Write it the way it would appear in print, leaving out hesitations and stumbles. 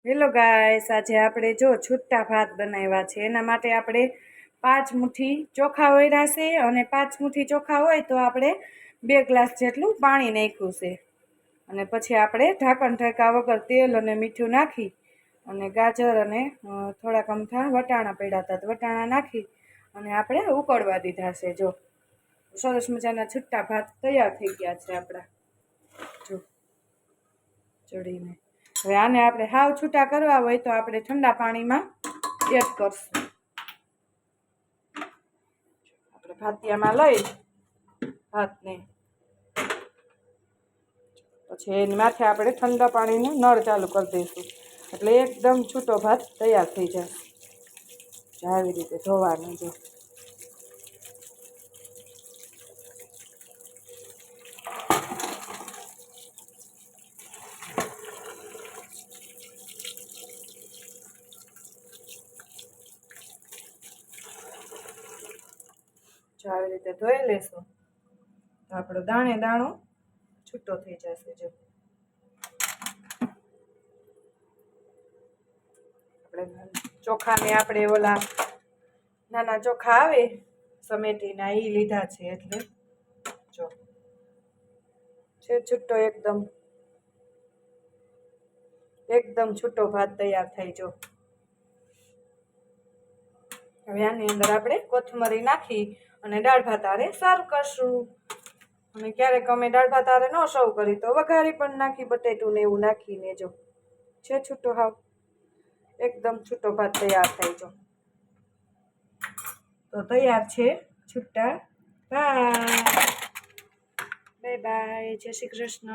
Hello guys, આજે આપણે જો છૂટા ભાત બનાવ્યા છે। એના માટે આપણે 5 મુઠ્ઠી ચોખા વાળ્યા છે અને 5 મુઠ્ઠી ચોખા હોય તો આપણે 2 ગ્લાસ જેટલું પાણી નાખ્યું છે। અને પછી આપણે ઢાંકણ ઢાંકા વગર તેલ અને મીઠું નાખી અને ગાજર અને થોડાક અમથા વટાણા પડ્યા હતા તો વટાણા નાખી અને આપણે ઉકળવા દીધા છે। જો સરસ મજાના છૂટા ભાત તૈયાર થઈ ગયા છે આપણા। જો ચડીને હવે આને આપણે હાવ છૂટા કરવા હોય તો આપણે ઠંડા પાણીમાં એડ કરશું। આપણે ભાતિયામાં લઈ ભાતને પછી એની માથે આપણે ઠંડા પાણીનો નળ ચાલુ કરી દઈશું એટલે એકદમ છૂટો ભાત તૈયાર થઈ જશે। આવી રીતે ધોવાનું જો આવી રીતે ધોઈ લેશું તો આપણો દાણે દાણો છૂટો થઈ જશે। જો આપણે ચોખાને આપણે ઓલા નાના ચોખા આવે સમેટીના એ લીધા છે એટલે જો છે છૂટો એકદમ છૂટો ભાત તૈયાર થઈ। જો હવે આની અંદર આપણે કોથમરી નાખી અને દાળ ભાત હારે સર્વ કરશું। અને ક્યારેક અમે દાળ ભાત હારે ન સર્વ કરી તો વઘારી પણ નાખી બટેટું ને એવું નાખીને। જો છે છૂટો હાવ એકદમ છૂટો ભાત તૈયાર થઈ। જો તો તૈયાર છે છૂટા ભાત। બાય બાય, જય શ્રી કૃષ્ણ।